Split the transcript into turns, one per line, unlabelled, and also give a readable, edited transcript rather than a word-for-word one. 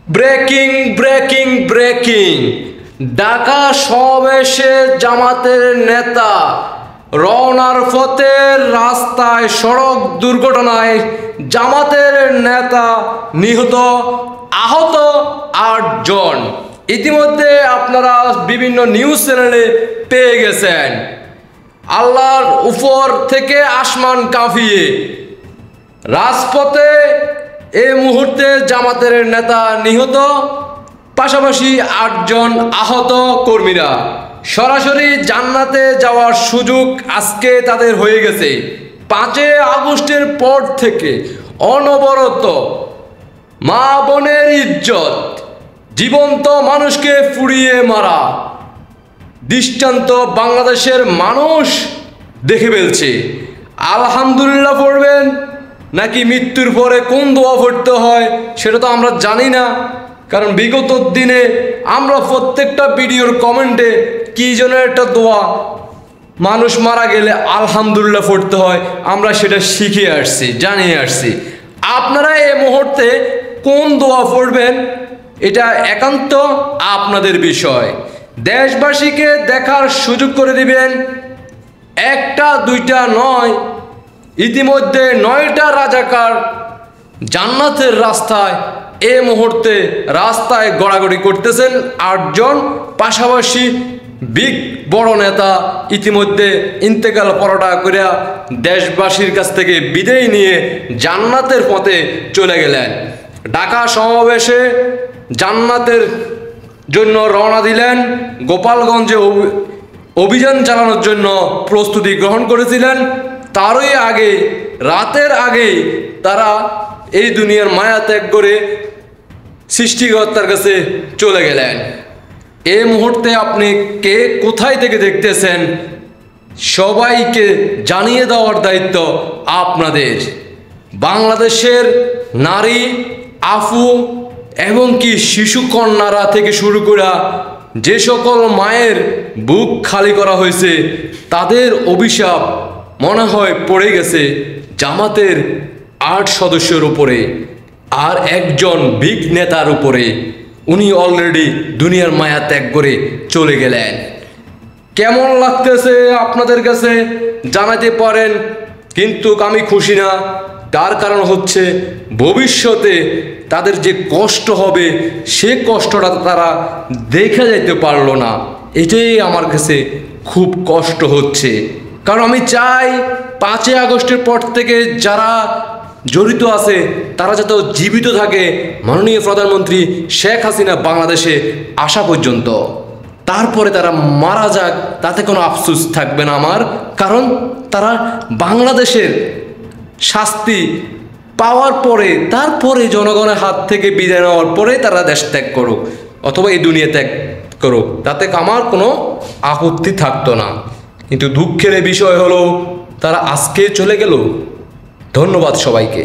Breaking breaking breaking Dhaka সমাবেশে জামাতের নেতা রওনার পথে রাস্তায় সড়ক দুর্ঘটনায় জামাতের নেতা নিহত, আহত ৮ জন। ইতিমধ্যে আপনারা বিভিন্ন নিউজ চ্যানেলে পেয়ে গেছেন। আল্লাহর উপর থেকে আসমান কাঁপিয়ে রাজপথে এই মুহূর্তে জামাতের নেতা নিহত, পাশাপাশি ৮ জন আহত কর্মীরা সরাসরি জান্নাতে যাওয়ার সুযোগ আজকে তাদের হয়ে গেছে। ৫ আগস্টের পর থেকে অনবরত মা বোনের ইজ্জত, জীবন্ত মানুষকে পুড়িয়ে মারা দৃষ্টান্ত বাংলাদেশের মানুষ দেখে ফেলছে। আলহামদুলিল্লাহ পড়বেন নাকি মৃত্যুর পরে কোন দোয়া পড়তে হয় সেটা তো আমরা জানি না, কারণ বিগত দিনে আমরা প্রত্যেকটা ভিডিওর কমেন্টে কি যেন একটা দোয়া, মানুষ মারা গেলে আলহামদুলিল্লাহ পড়তে হয়, আমরা সেটা শিখে আসছি, জানিয়ে আসছি। আপনারা এই মুহূর্তে কোন দোয়া পড়বেন এটা একান্ত আপনাদের বিষয়। দেশবাসীকে দেখার সুযোগ করে দিবেন, একটা দুইটা নয়, ইতিমধ্যে 9টা রাজাকার জান্নাতের রাস্তায় এই মুহূর্তে রাস্তায় গড়াগড়ি করতেছেন ৮ জন। পাশাপাশি বিগ বড় নেতা ইতিমধ্যে ইন্তেকাল পরোটা করে দেশবাসীর কাছ থেকে বিদায় নিয়ে জান্নাতের পথে চলে গেলেন। ঢাকা সমাবেশে জান্নাতের জন্য রওনা দিলেন, গোপালগঞ্জে অভিযান চালানোর জন্য প্রস্তুতি গ্রহণ করেছিলেন। তারই আগে, রাতের আগে তারা এই দুনিয়ার মায়া ত্যাগ করে সৃষ্টিকর্তার কাছে চলে গেলেন। এই মুহূর্তে আপনি কে কোথায় থেকে দেখতেছেন সবাইকে জানিয়ে দেওয়ার দায়িত্ব আপনাদের। বাংলাদেশের নারী, আফু এবং কি শিশু কন্যারা থেকে শুরু করে যে সকল মায়ের বুক খালি করা হয়েছে তাদের অভিশাপ মনে হয় পড়ে গেছে জামাতের ৮ সদস্যের উপরে আর একজন বিগ নেতার উপরে। উনি অলরেডি দুনিয়ার মায়া ত্যাগ করে চলে গেলেন। কেমন লাগতেছে আপনাদের কাছে জানাতে পারেন, কিন্তু আমি খুশি না। তার কারণ হচ্ছে ভবিষ্যতে তাদের যে কষ্ট হবে সে কষ্টটা তারা দেখে যেতে পারলো না, এটাই আমার কাছে খুব কষ্ট হচ্ছে। কারণ আমি চাই ৫ আগস্টের পর থেকে যারা জড়িত আছে তারা যাতে জীবিত থাকে মাননীয় প্রধানমন্ত্রী শেখ হাসিনা বাংলাদেশে আসা পর্যন্ত। তারপরে তারা মারা যাক, তাতে কোনো আফসোস থাকবে না আমার, কারণ তারা বাংলাদেশের শাস্তি পাওয়ার পরে তারপরে জনগণের হাত থেকে বিদায় নেওয়ার পরে তারা দেশ ত্যাগ করুক অথবা এই দুনিয়া ত্যাগ করুক, তাতে আমার কোনো আপত্তি থাকতো না। কিন্তু দুঃখের বিষয় হলো তারা আজকে চলে গেল। ধন্যবাদ সবাইকে।